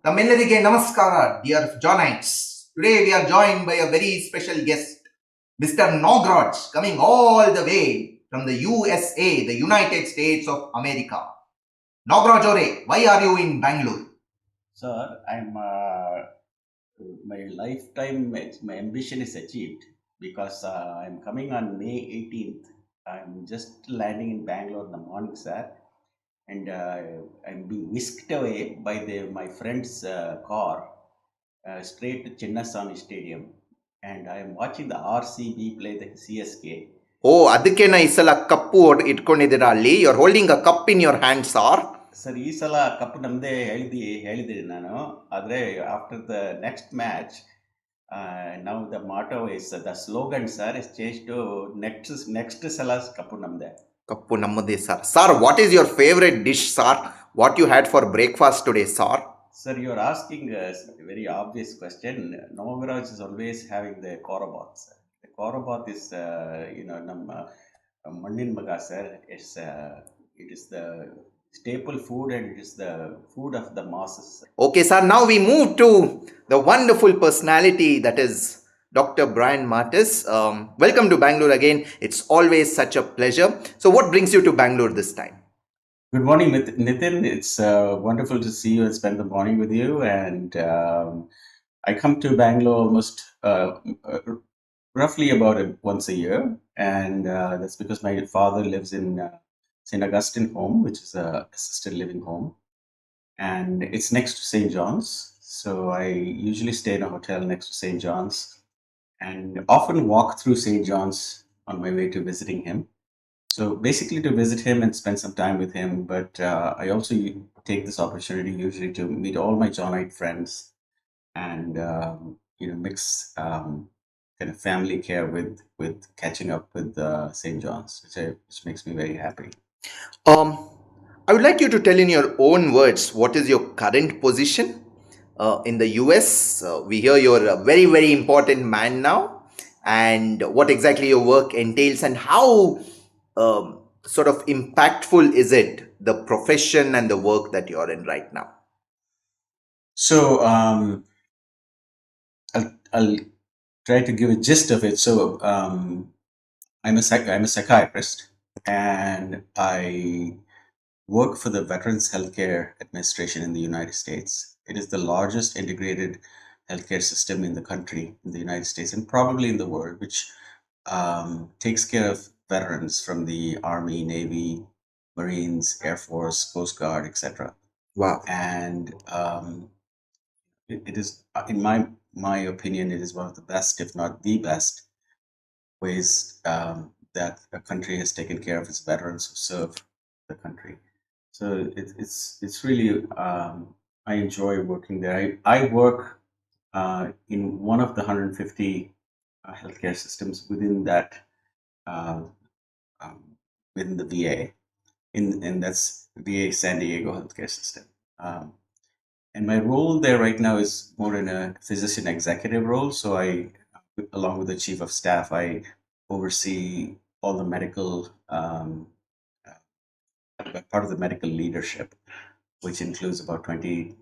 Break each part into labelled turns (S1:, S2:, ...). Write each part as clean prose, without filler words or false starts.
S1: Tamillarige Namaskara, dear Johnites. Today we are joined by a very special guest, Mr. Nogroj, coming all the way from the USA, the United States of America. Nogroj Ore, why are you in Bangalore?
S2: Sir, my lifetime, my ambition is achieved because I'm coming on May 18th. I'm just landing in Bangalore in the morning, sir, and I'm being whisked away by my friend's car straight to Chinnaswamy Stadium. And I am watching the RCB play the CSK.
S1: Oh, ಅದಕ್ಕೇನ ಈ ಸಲ ಕಪ್ಪು ಇಟ್ಕೊಂಡಿದ್ದೀರಾ ಅಲ್ಲಿ? You're holding a cup in your hand, sir.
S2: Sir ಈ ಸಲ cup ನಮ್ಮದೇ ಹೇಳಿದ್ದೀನಿ ನಾನು. ಆದರೆ after the next match now the motto is the slogan, sir, is changed to next sala kappu namde.
S1: Kappu nammade, sir. Sir, what is your favorite dish, sir? What you had for breakfast today, sir?
S2: Sir, you're asking a very obvious question. Nograj is always having the korobath, sir. The korobath is ನಮ್ಮ ಮಣ್ಣಿನ ಮಗ, sir. It is the staple food and it is the food of the masses.
S1: Okay, sir. Now we move to the wonderful personality that is Dr. Brian Martis. Welcome to Bangalore again. It's always such a pleasure. So, what brings you to Bangalore this time?
S2: Good morning, Nitin. It's wonderful to see you and spend the morning with you. And I come to Bangalore almost roughly about once a year. And that's because my father lives in St. Augustine home, which is a assisted living home. And it's next to St. John's. So I usually stay in a hotel next to St. John's and often walk through St. John's on my way to visiting him. So basically to visit him and spend some time with him, but I also take this opportunity usually to meet all my Johnite friends and mix kind of family care with catching up with St. John's, which makes me very happy.
S1: Um, I would like you to tell in your own words what is your current position in the US. We hear you're a very, very important man now, and what exactly your work entails, and how sort of impactful is it, the profession and the work that you're in right now?
S2: So I'll try to give a gist of it. So I'm a psychiatrist, and I work for the Veterans Healthcare Administration in the United States. It is the largest integrated healthcare system in the country, in the United States, and probably in the world, which takes care of veterans from the Army, Navy, Marines, Air Force, Coast Guard, etc.
S1: Wow.
S2: And it is, in my opinion, it is one of the best, if not the best, ways that a country has taken care of its veterans who serve the country. So it's really I enjoy working there. I work in one of the 150 healthcare systems within that uh, within the VA, and that's VA San Diego healthcare system. And my role there right now is more in a physician executive role. So I, along with the chief of staff, I oversee all the medical part of the medical leadership, which includes about 20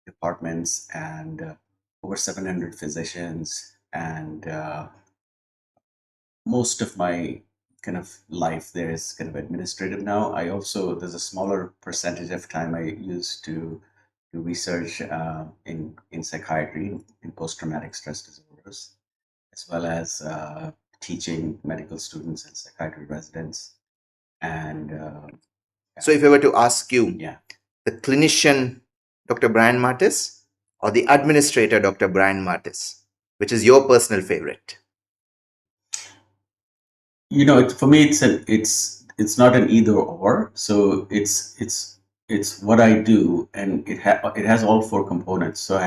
S2: departments and over 700 physicians. And most of my kind of life there is kind of administrative now. There's a smaller percentage of time I use to research in psychiatry, in post-traumatic stress disorders, as well as teaching medical students and psychiatry residents. And
S1: So, if I were to ask you,
S2: yeah,
S1: the clinician Dr. Brian Martis or the administrator Dr. Brian Martis, which is your personal favorite?
S2: for me it's not an either or. So it's what I do, and it has all four components. So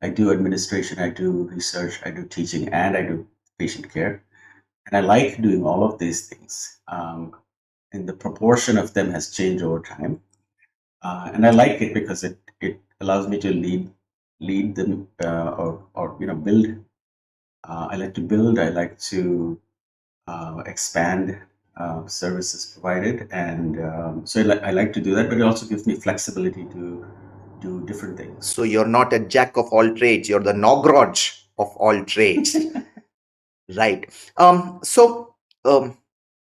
S2: I do administration, I do research, I do teaching, and I do patient care, and I like doing all of these things. And the proportion of them has changed over time, and I like it because it allows me to lead them or build. I like to build. I like to expand services provided, and so I like to do that. But it also gives me flexibility to do different things.
S1: So you're not a jack of all trades, you're the Nogroj of all trades. Right. So yeah,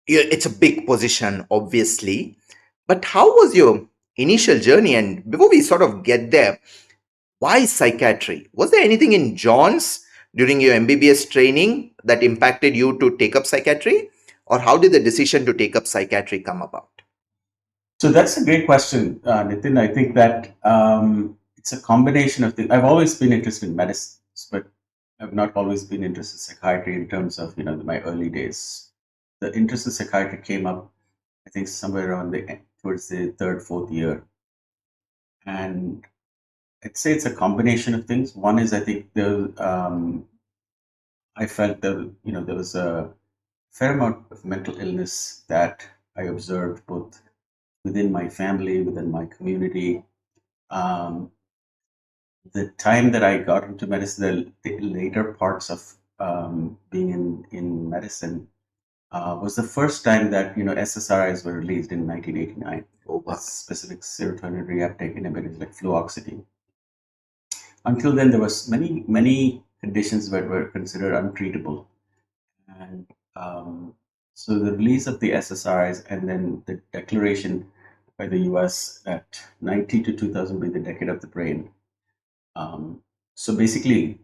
S1: it's a big position, obviously. But how was your initial journey? And before we sort of get there, why psychiatry? Was there anything in John's during your MBBS training that impacted you to take up psychiatry? Or how did the decision to take up psychiatry come about?
S2: So that's a great question, Nitin. I think that it's a combination of things. I've always been interested in medicine, but I've not always been interested in psychiatry in terms of my early days. The interest in psychiatry came up, I think, somewhere around towards the third, fourth year, and I'd say it's a combination of things. One is I think I felt that there was a fair amount of mental illness that I observed both within my family, within my community. Um, the time that I got into medicine, the later parts of being in medicine, was the first time that SSRIs were released in 1989.
S1: Oh, wow.
S2: Specific serotonin reuptake inhibitors like fluoxetine. Until then, there was many conditions that were considered untreatable, and so the release of the SSRIs and then the declaration by the U.S. that 90 to 2000 be the decade of the brain. So basically,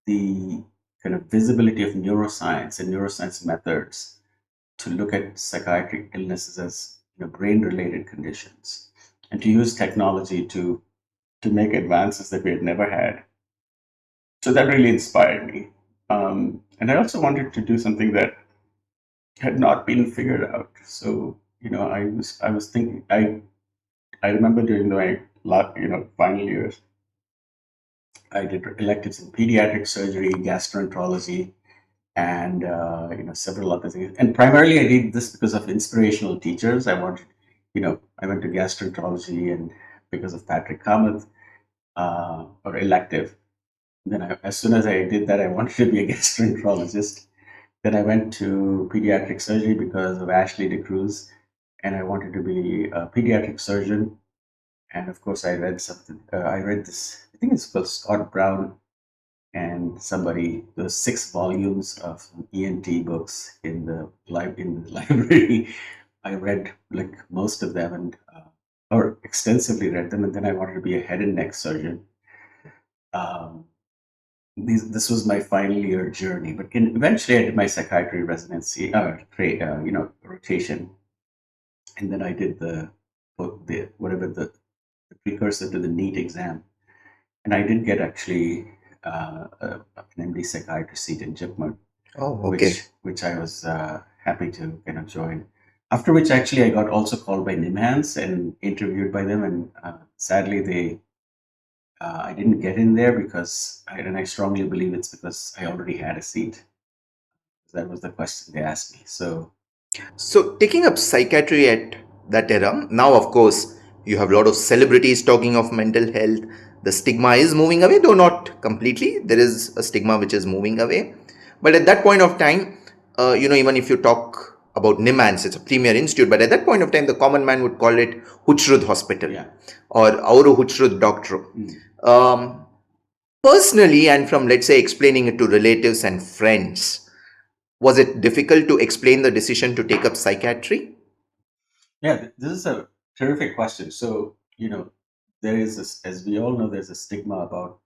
S2: the kind of visibility of neuroscience and neuroscience methods to look at psychiatric illnesses as brain-related conditions, and to use technology to make advances that we had never had. So that really inspired me, and I also wanted to do something that had not been figured out. So I was thinking I remember during my final years I did electives in pediatric surgery, gastroenterology, and several other things. And primarily, I did this because of inspirational teachers. I went to gastroenterology and because of Patrick Kamath, or elective. Then as soon as I did that, I wanted to be a gastroenterologist. Then I went to pediatric surgery because of Ashley DeCruz, and I wanted to be a pediatric surgeon. And of course, I read something. I read this. I think it's called Scott Brown and somebody. Those 6 volumes of ENT books in the library. I read like most of them and or extensively read them, and then I wanted to be a head and neck surgeon. Um, this was my final year journey, but eventually I did my psychiatry residency, rotation, and then I did the precursor to the NEET exam. And I did get actually an MD psychiatry seat in Jipmer,
S1: Oh, okay.
S2: which I was happy to kind of join. After which, actually, I got also called by NIMHANS and interviewed by them, and sadly, I didn't get in there and I strongly believe it's because I already had a seat. That was the question they asked me.
S1: So, taking up psychiatry at that era, now of course, you have a lot of celebrities talking of mental health. The stigma is moving away, though not completely. There is a stigma which is moving away. But at that point of time, even if you talk about NIMANS, it's a premier institute, but at that point of time, the common man would call it Huchrud Hospital,
S2: Yeah.
S1: or Auru Huchrud Doctor. Um, Personally, and from let's say explaining it to relatives and friends, was it difficult to explain the decision to take up psychiatry?
S2: Yeah, this is a terrific question. So, there is this, as we all know, there's a stigma about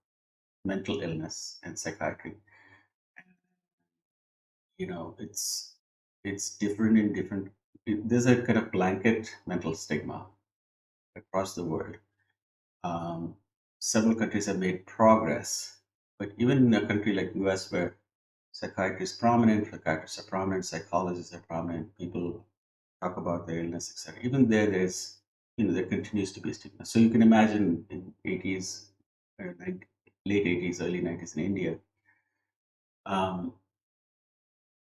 S2: mental illness and psychiatry. It's different in different. There's a kind of blanket mental stigma across the world. Um, Several countries have made progress, but even in a country like US where psychiatrists prominent, psychiatrists are prominent, psychologists are prominent, people talk about their illness, etc. Even there's there continues to be a stigma. So you can imagine in 80s, or late 80s, early 90s in India, um,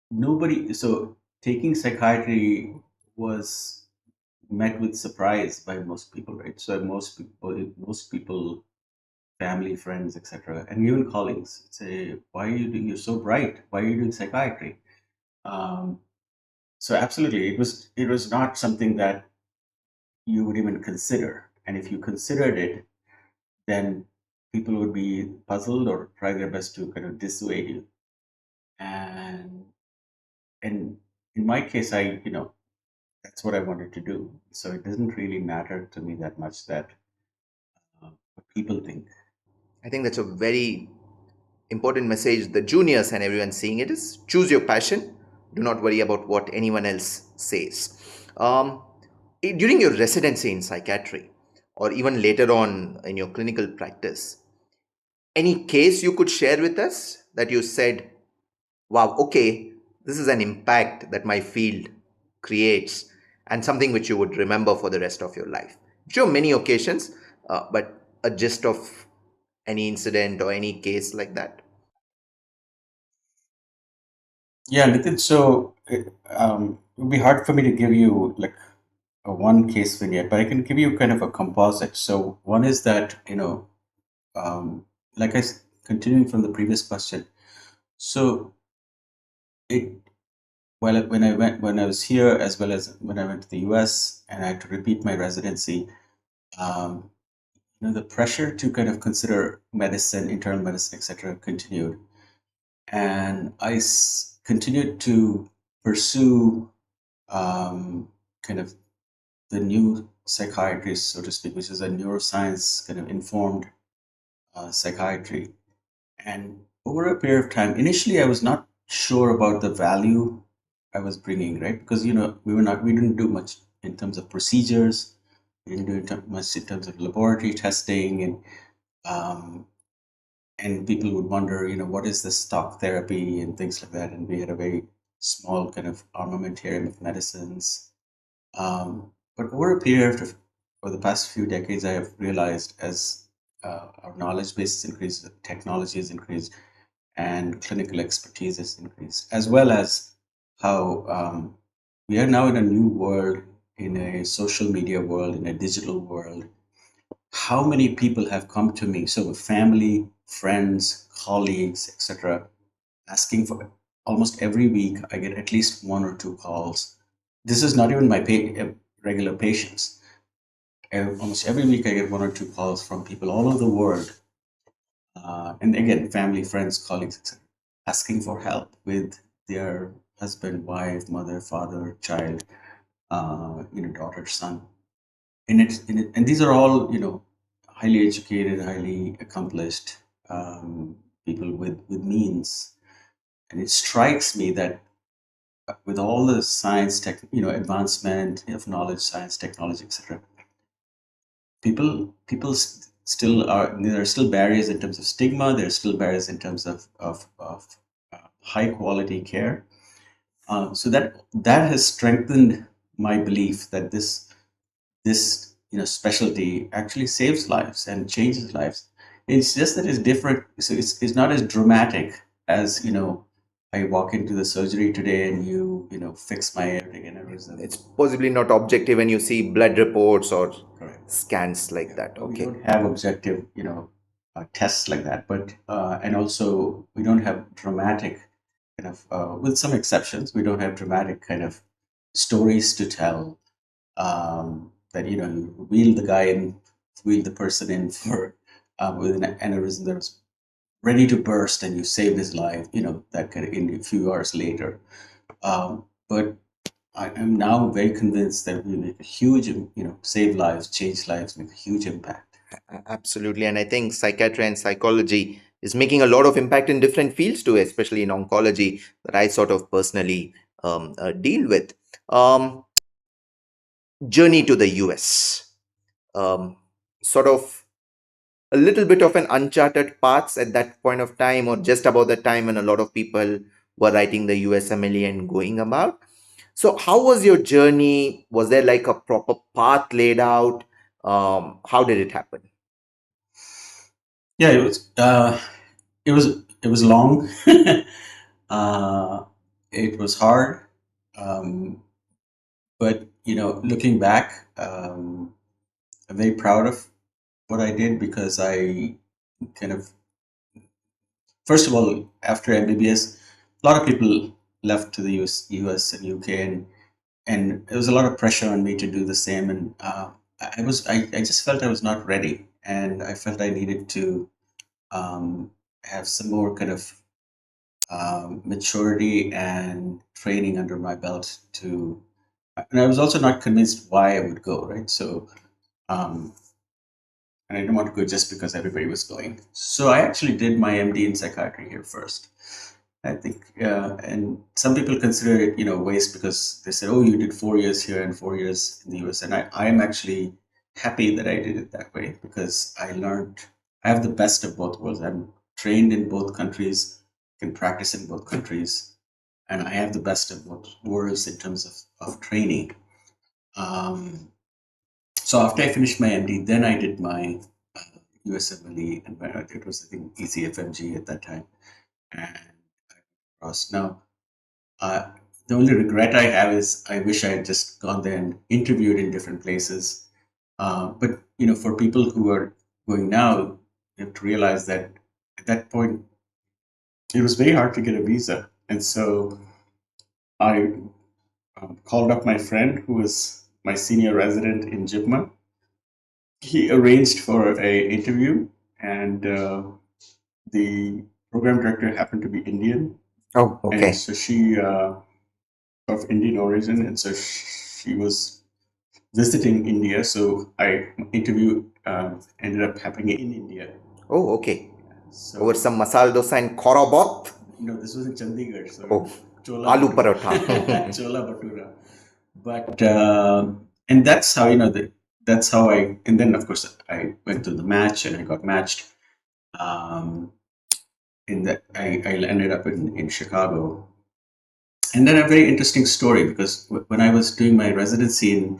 S2: nobody. So taking psychiatry was met with surprise by most people, right? So most people, family, friends, etc., and even colleagues say, "Why are you doing? You're so bright. Why are you doing psychiatry?" Um, so absolutely, it was not something that you would even consider, and if you considered it, then people would be puzzled or try their best to kind of dissuade you. And and in my case, that's what I wanted to do. So it doesn't really matter to me that much that what people think.
S1: I think that's a very important message. The juniors and everyone seeing it is choose your passion. Do not worry about what anyone else says. Um, During your residency in psychiatry, or even later on in your clinical practice, any case you could share with us that you said, wow, okay, this is an impact that my field creates and something which you would remember for the rest of your life? Sure, many occasions, but a gist of any incident or any case like that.
S2: Yeah, Nitin. So it would be hard for me to give you like a one case vignette, but I can give you kind of a composite. So one is that um, like continuing from the previous question. So it when I was here as well as when I went to the U.S. and I had to repeat my residency, um, the pressure to kind of consider medicine, internal medicine, etc., continued, and continued to pursue kind of the new psychiatry, so to speak, which is a neuroscience kind of informed psychiatry. And over a period of time, initially I was not sure about the value I was bringing, right? Because we didn't do much in terms of procedures, we didn't do much in terms of laboratory testing, um, and people would wonder, what is this talk therapy and things like that. And we had a very small kind of armamentarium of medicines. But over a period of for the past few decades, I have realized as our knowledge base has increased, technology has increased, and clinical expertise has increased, as well as how we are now in a new world, in a social media world, in a digital world. How many people have come to me, so family, friends, colleagues, etc., asking for almost every week, I get at least one or two calls. This is not even my regular patients. Almost every week, I get one or two calls from people all over the world, and again, family, friends, colleagues, etc., asking for help with their husband, wife, mother, father, child, daughter, son. And these are all highly educated, highly accomplished people with means. And it strikes me that with all the science, advancement of knowledge, science, technology, etc., still there are still barriers in terms of stigma. There are still barriers in terms of high quality care. So that has strengthened my belief that this specialty actually saves lives and changes lives. It's just that it's different. So it's not as dramatic as I walk into the surgery today and fix my aortic aneurysm.
S1: It's possibly not objective when you see blood reports or
S2: Correct.
S1: scans like
S2: Yeah,
S1: that.
S2: we
S1: Okay.
S2: don't have objective tests like that, but and also we don't have dramatic kind of with some exceptions, we don't have dramatic kind of stories to tell, that you wheel the guy in, wheel the person in for with an aneurysm that was ready to burst, and you saved his life. That kind of in a few hours later. But I am now very convinced that we make a huge, save lives, change lives, make a huge impact.
S1: Absolutely. And I think psychiatry and psychology is making a lot of impact in different fields too, especially in oncology that I sort of personally deal with. Um, Journey to the US. Sort of a little bit of an uncharted paths at that point of time, or just about the time when a lot of people were writing the USMLE and going about. So, how was your journey? Was there like a proper path laid out? How did it happen?
S2: Yeah, it was long. uh, it was hard, um, but looking back, I'm very proud of what I did because I kind of first of all, after MBBS, a lot of people left to the US and UK, and there was a lot of pressure on me to do the same. And I just felt I was not ready. and I felt I needed to have some more kind of maturity and training under my belt to. And I was also not convinced why I would go, right? So, um, and I didn't want to go just because everybody was going. So I actually did my MD in psychiatry here first. I think, and some people consider it, waste because they said, "Oh, you did 4 years here and 4 years in the US." And I am actually happy that I did it that way because I learned. I have the best of both worlds. I'm trained in both countries, can practice in both countries, and I have the best of both worlds in terms of training. Um, so after I finished my MD, then I did my USMLE, and it was I think ECFMG at that time, and crossed. Now, uh, the only regret I have is I wish I had just gone there and interviewed in different places. But for people who are going now, you have to realize that at that point it was very hard to get a visa, and so I called up my friend who was my senior resident in Jipma. He arranged for a interview, and the program director happened to be Indian,
S1: Oh,
S2: and
S1: okay.
S2: so she of Indian origin, and so she was visiting India. So I interview ended up happening in India.
S1: Oh, okay. Over
S2: So
S1: some masala dosa and korobot.
S2: no, this was in Chandigarh. So
S1: Oh,
S2: chola
S1: aloo
S2: bhatura,
S1: paratha.
S2: chola bhatura. But and that's how that's how I. And then of course I went to the match and I got matched. Um, in that I ended up in Chicago. And then a very interesting story because when I was doing my residency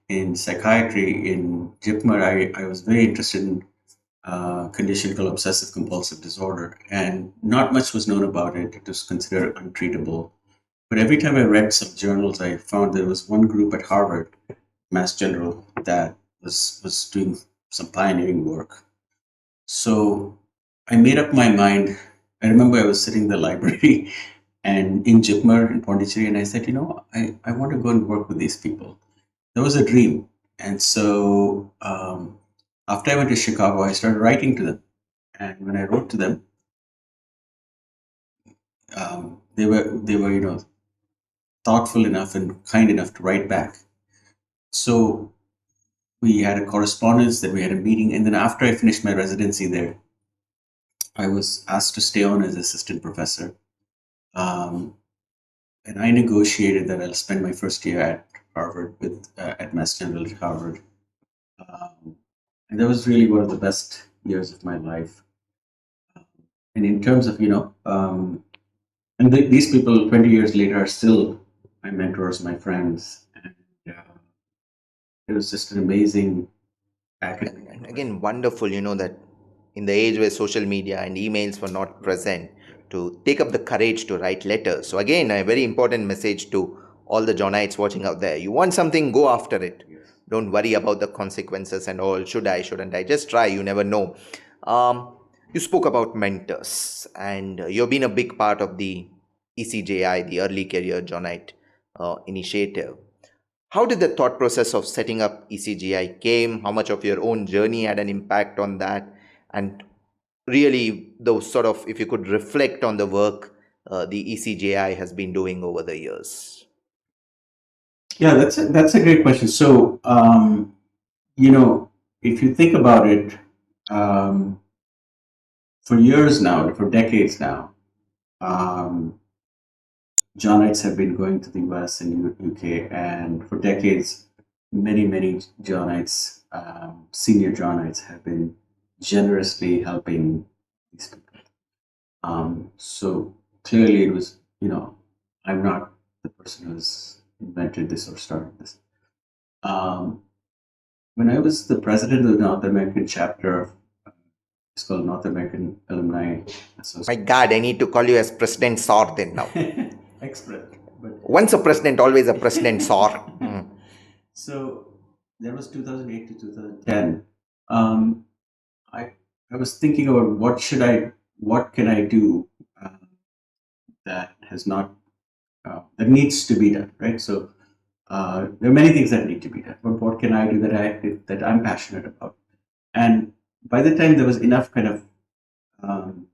S2: in psychiatry in Jipmer, I was very interested in a condition called obsessive compulsive disorder, and not much was known about it. It was considered untreatable. But every time I read some journals, I found there was one group at Harvard, Mass General, that was doing some pioneering work. So I made up my mind. I remember I was sitting in the library and in Jipmer in Pondicherry, and I said, I want to go and work with these people. That was a dream. And so after I went to Chicago, I started writing to them. And when I wrote to them, they were thoughtful enough and kind enough to write back. So we had a correspondence, then we had a meeting, and then after I finished my residency there, I was asked to stay on as assistant professor. Um, and I negotiated that I'll spend my first year at Harvard with at Mass General at Harvard, and that was really one of the best years of my life. And in terms of and these people 20 years later are still my mentors, my friends, and it was just an amazing academic
S1: And
S2: profession.
S1: again, wonderful, that in the age where social media and emails were not present, to take up the courage to write letters. So, again, a very important message to all the Johnites watching out there. You want something, go after it.
S2: Yes.
S1: Don't worry about the consequences and all. Should I, shouldn't I? Just try, you never know. You spoke about mentors, and you've been a big part of the ECJI, the Early Career Johnite initiative. How did the thought process of setting up ECGI came? How much of your own journey had an impact on that? And really, those sort of, if you could reflect on the work the ECGI has been doing over the years.
S2: Yeah, that's a great question. So, you know, if you think about it, um, for years now, for decades now, um, Johnites have been going to the US and UK, and for decades, many Johnites, senior Johnites, have been generously helping these people. So clearly, it was, I'm not the person who's invented this or started this. Um, when I was the president of the North American chapter of it's called North American Alumni
S1: My
S2: Association.
S1: God, I need to call you as President Sor then now.
S2: Expert, but
S1: Once a president, always a President Sor.
S2: so that was 2008 to 2010. Um, I I was thinking about what can I do that has not that needs to be done, right? So there are many things that need to be done, but what can I do that I'm passionate about? And by the time there was enough kind of um,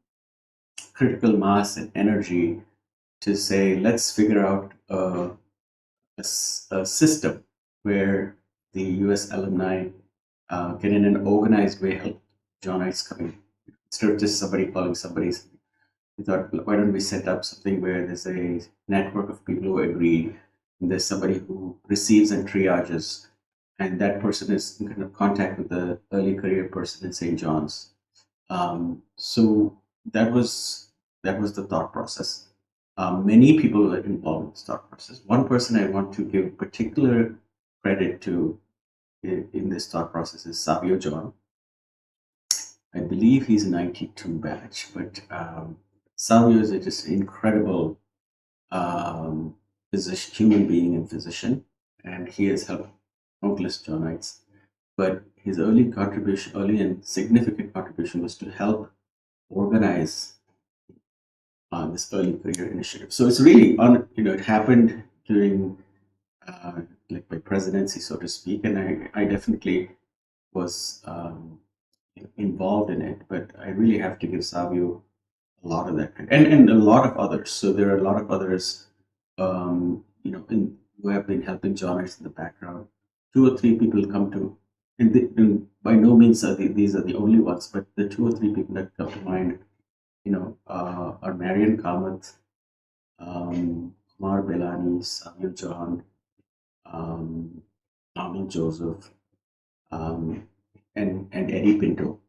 S2: critical mass and energy to say, let's figure out a system where the US alumni can, in an organized way, help Johnites coming. Instead of just somebody calling somebody, we thought, why don't we set up something where there's a network of people who agree, and there's somebody who receives and triages, and that person is in kind of contact with the early career person in St. John's. So that was the thought process. Many people were involved in this thought process. One person I want to give particular credit to in this thought process is Savio John. I believe he's a 92 batch, but Savio is a just incredible human being and physician, and he has helped countless Johnites. But his early and significant contribution was to help organize this early career initiative. So it's really it happened during like my presidency, so to speak, and I definitely was involved in it. But I really have to give Savio a lot of that, and a lot of others. So there are a lot of others, who have been helping Johnites in the background. 2 or 3 people come to, and by no means these are the only ones, but the 2 or 3 people that come to mind, are Marian Kamath, Kumar Belani, Samuel John, um, Arnold Joseph, um, and Eddie Pinto,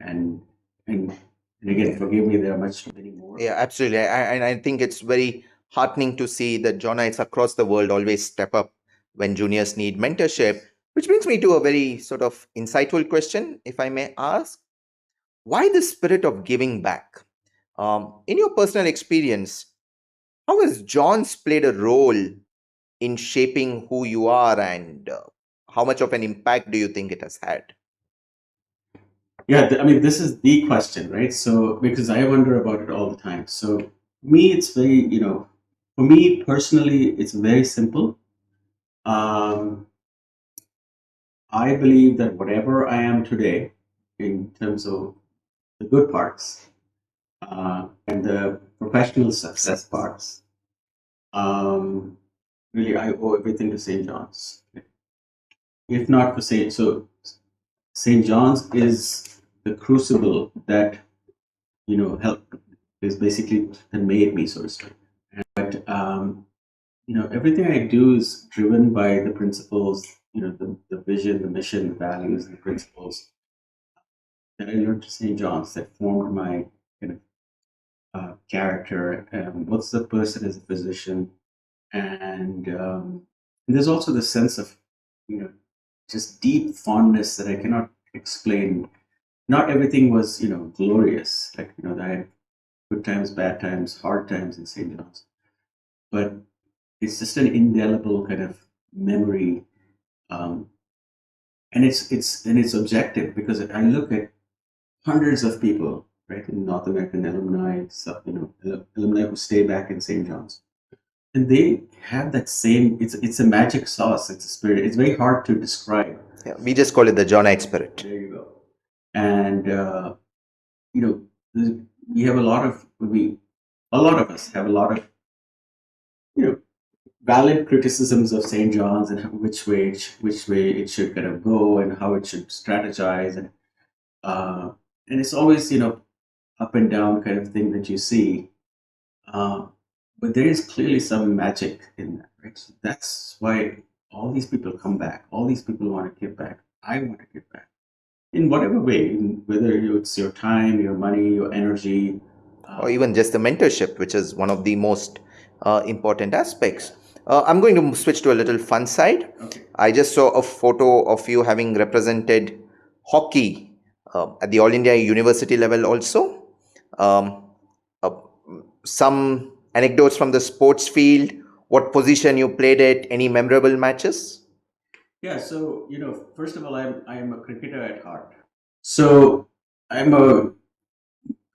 S2: and and and again, forgive me, there are many more.
S1: Yeah, absolutely. And I think it's very heartening to see that Johnites across the world always step up when juniors need mentorship, which brings me to a very sort of insightful question, if I may ask. Why the spirit of giving back? In your personal experience, how has John's played a role in shaping who you are, and how much of an impact do you think it has had?
S2: Yeah, I mean, this is the question, right? So, because I wonder about it all the time. So, me, it's very, for me personally, it's very simple. Um, I believe that whatever I am today, in terms of the good parts and the professional success parts, um, really, I owe everything to St. John's. If not for St. John's is the crucible that helped, is basically that made me, so to speak. But everything I do is driven by the principles, the vision, the mission, the values, the principles that I learned to St. John's that formed my kind of character. What's the person as a physician, and there's also the sense of you know just deep fondness that I cannot explain. Not everything was glorious. Like I had good times, bad times, hard times in St. John's, but it's just an indelible kind of memory, um, and it's objective because I look at hundreds of people, right, in North American alumni, alumni who stay back in St. John's, and they have that same. It's a magic sauce. It's a spirit. It's very hard to describe.
S1: Yeah, we just call it the Johnite spirit.
S2: There you go. And you know, we have a lot of us have a lot of valid criticisms of St. John's and which way it should kind of go and how it should strategize, and it's always up and down kind of thing that you see, uh, but there is clearly some magic in that, right? So that's why all these people come back. All these people want to give back. I want to give back in whatever way, whether it's your time, your money, your energy,
S1: Or even just the mentorship, which is one of the most important aspects. I'm going to switch to a little fun side.
S2: Okay.
S1: I just saw a photo of you having represented hockey at the All India University level also. Um, uh, some anecdotes from the sports field, what position you played at, any memorable matches?
S2: Yeah, so first of all, I am a cricketer at heart. So I'm a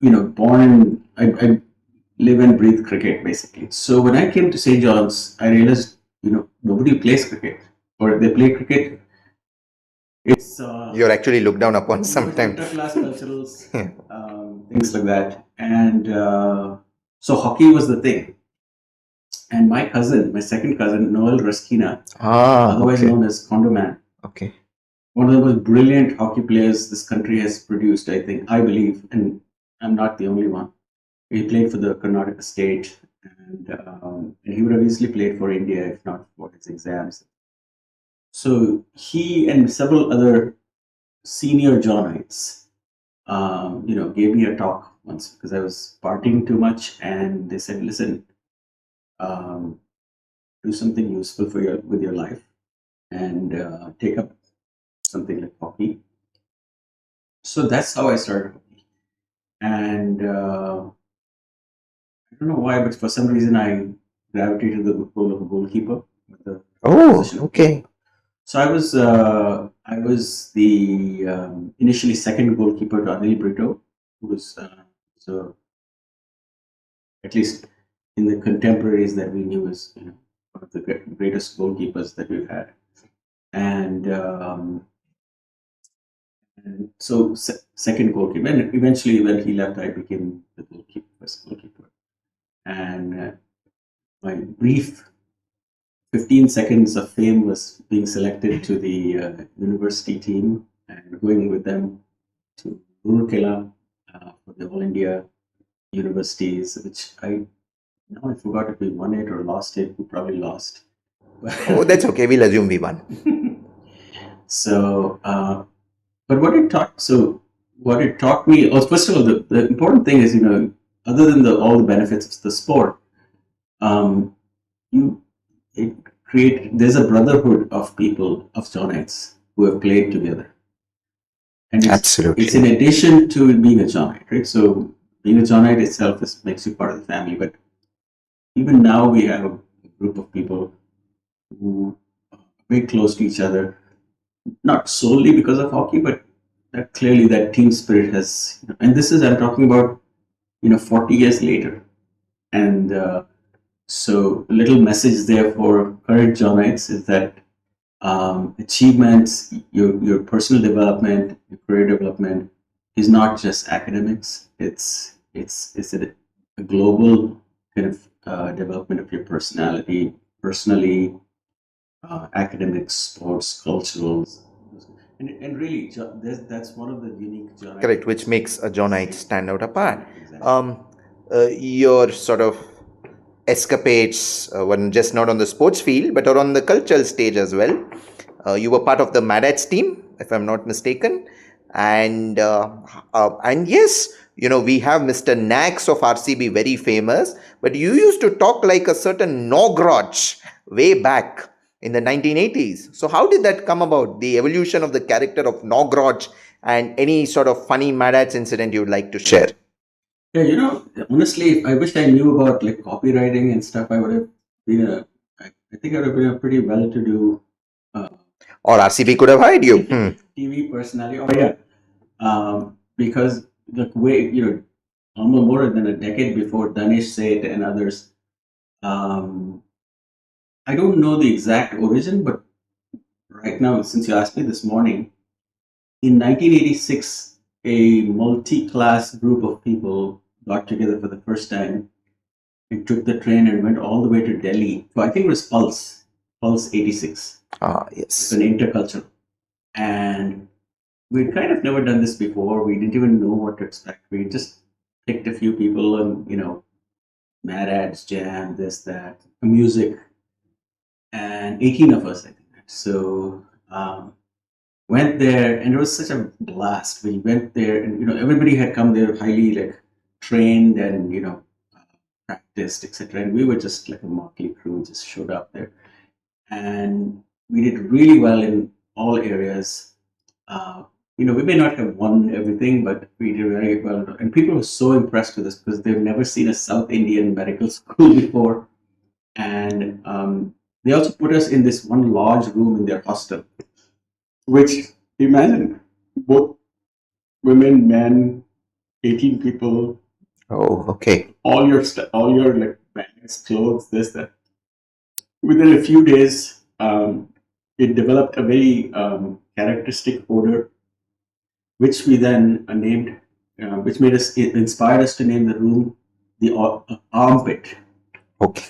S2: born in I live and breathe cricket basically. So when I came to St. John's, I realized nobody plays cricket, or if they play cricket, It's
S1: You're actually looked down upon sometimes.
S2: interclass culturals, things like that. And so hockey was the thing. And my cousin, my second cousin, Noel Ruskina, otherwise known as Condo Man,
S1: Okay.
S2: one of the most brilliant hockey players this country has produced, I believe, and I'm not the only one. He played for the Karnataka state, and he would have easily played for India if not for his exams. So he and several other senior Johnites, gave me a talk once because I was partying too much, and they said, "Listen, um, do something useful for your life, and take up something like hockey." So that's how I started hockey, and I don't know why, but for some reason I gravitated to the role of a goalkeeper with the position of
S1: Okay.
S2: So I was the initially second goalkeeper to Anil Brito, who was so at least in the contemporaries that we knew as one of the greatest goalkeepers that we've had, and, so second goalkeeper, and eventually when he left, I became the goalkeeper, first goalkeeper, and my brief 15 seconds of fame was being selected to the university team and going with them to Rourkela for the All India universities, which I forgot if we won it or lost it. We probably lost.
S1: Oh, that's okay. We'll assume we won.
S2: So, but what it taught me, first of all, the important thing is, other than all the benefits of the sport, you it there's a brotherhood of people, of Johnites who have played together. And it's in addition to being a Johnite, right? So being a Johnite itself makes you part of the family. But even now we have a group of people who are very close to each other, not solely because of hockey, but that clearly that team spirit has. And this is I'm talking about 40 years later, and so a little message there for current Johnites is that achievements, your personal development, your career development is not just academics. It's a global kind of development of your personality, personally, academics, sports, culturals, and really that's one of the unique John.
S1: Correct, which makes a Johnite stand out apart. Your sort of escapades were just not on the sports field, but are on the cultural stage as well. You were part of the Madats team, if I'm not mistaken, and yes, we have Mr. Nax of RCB, very famous. But you used to talk like a certain Nogroj way back in the 1980s. So how did that come about? The evolution of the character of Nogroj, and any sort of funny Madats incident you'd like to share?
S2: Yeah, honestly, I wish I knew about like copywriting and stuff. I would have been I think I would have been a pretty well-to-do
S1: Or RCB could have hired you.
S2: TV personality. Oh yeah, because the way almost more than a decade before Danish Seth and others. I don't know the exact origin, but right now, since you asked me this morning, in 1986, a multi-class group of people got together for the first time and took the train and went all the way to Delhi. So I think it was Pulse 86.
S1: Yes.
S2: It's an intercultural. And we'd kind of never done this before. We didn't even know what to expect. We just picked a few people and, Mad Ads, Jam, this, that, music, and 18 of us, I think. So went there, and it was such a blast. We went there, and everybody had come there highly like trained and practiced, etc. And we were just like a motley crew, just showed up there, and we did really well in all areas. We may not have won everything, but we did very well. And people were so impressed with us because they've never seen a South Indian medical school before. And they also put us in this one large room in their hostel, which, imagine, both women, men, 18 people.
S1: Oh, okay.
S2: All your like bags, clothes, this, that. Within a few days, it developed a very characteristic odor, which we then named, which made us inspired us to name the room the armpit.
S1: Okay.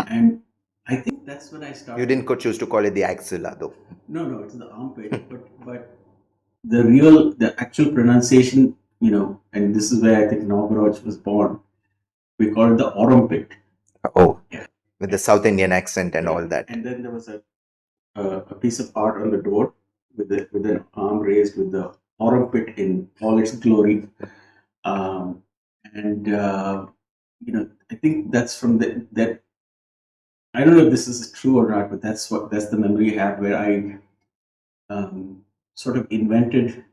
S2: And I think that's when I started.
S1: You didn't choose to call it the axilla, though.
S2: No, it's the armpit. but the actual pronunciation, and this is where I think Nogro was born. We call it the armpit.
S1: Oh,
S2: Yeah.
S1: with the South Indian accent and all that.
S2: And then there was a piece of art on the door with an arm raised with the armpit in all its glory. I think that's from that. I don't know if this is true or not, but that's the memory I have where I sort of invented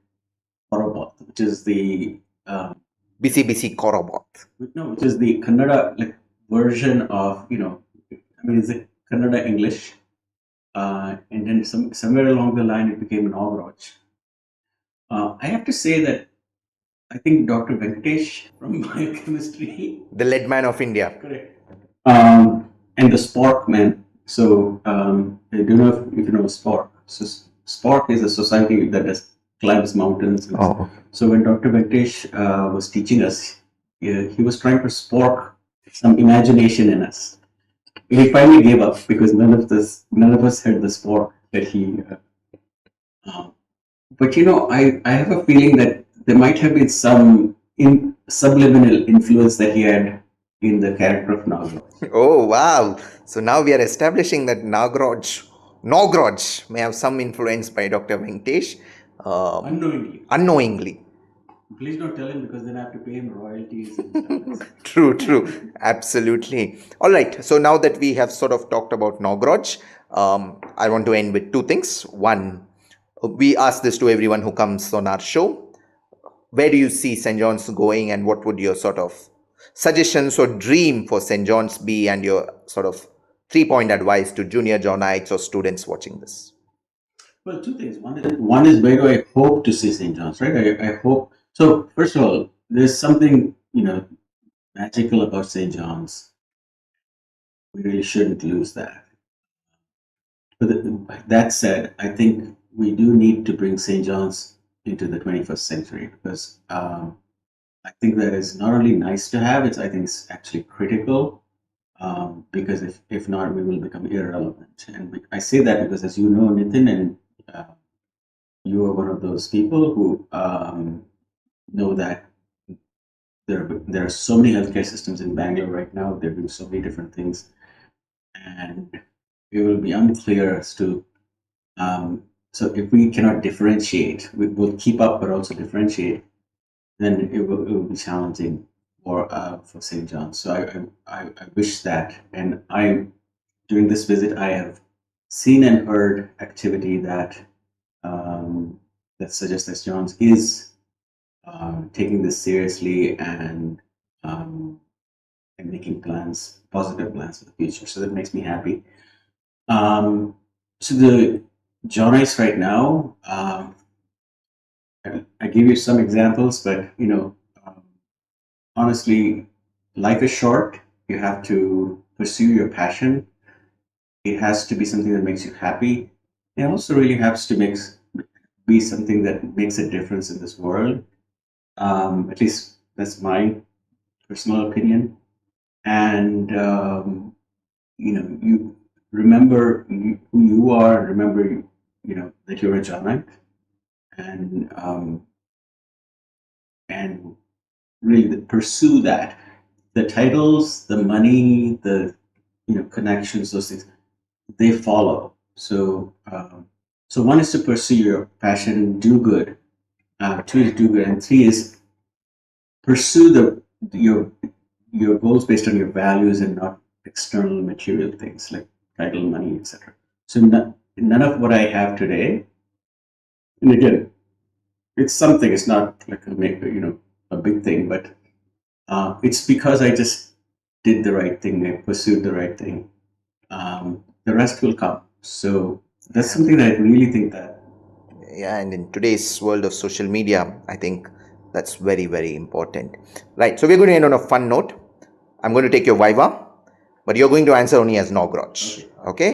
S2: Korobot, which is the
S1: BC Korobot.
S2: No, which is the Kannada version of it's a Kannada English, and then somewhere along the line it became Nagraj. I have to say that I think Dr. Venkatesh from biochemistry,
S1: the lead man of India,
S2: correct, and the Spork man. So I don't know if you know Spork. So Spork is a society that climbs mountains.
S1: Oh.
S2: So when Dr. Venkatesh was teaching us, he was trying to spork some imagination in us. He finally gave up because none of us had the spork that he. But I have a feeling that there might have been some subliminal influence that he had in the character of Nogro.
S1: Oh, wow. So now we are establishing that Nograj may have some influence by Dr. Venkatesh. Unknowingly.
S2: Please don't tell him because then I have to pay him royalties.
S1: True. Absolutely. All right. So now that we have sort of talked about Nograj, I want to end with two things. One, we ask this to everyone who comes on our show. Where do you see St. John's going, and what would your sort of suggestions or dream for St. John's be, and your sort of 3-point advice to junior Johnites or students watching this?
S2: Well, two things. One is where do I hope to see St. John's, right? I hope. So, first of all, there's something, magical about St. John's. We really shouldn't lose that. But that said, I think we do need to bring St. John's into the 21st century because I think that is not only nice to have, I think it's actually critical because if not, we will become irrelevant. And I say that because, as you know, Nitin, and you are one of those people who know that there are so many healthcare systems in Bangalore right now. They're doing so many different things, and it will be unclear as to. So if we cannot differentiate, we will keep up, but also differentiate. Then it will be challenging for St. John's. So I wish that, and during this visit I have seen and heard activity that suggests that John's is taking this seriously and making positive plans for the future. So that makes me happy. So the Johnites right now, I give you some examples, but honestly, life is short. You have to pursue your passion. It has to be something that makes you happy. It also really has to be something that makes a difference in this world. At least that's my personal opinion. And you remember who you are. Remember, that you're a Johnite, and really pursue that. The titles, the money, the connections, those things, they follow. So one is to pursue your passion, do good. 2 is do good, and 3 is pursue your goals based on your values and not external material things like title, money, etc. So none of what I have today, and again, it's something. It's not like a big thing, but it's because I just did the right thing. I pursued the right thing. The rest will come. So that's something that I really think that.
S1: Yeah, and in today's world of social media, I think that's very, very important. Right, so we're going to end on a fun note. I'm going to take your Viva, but you're going to answer only as Nograj. Okay?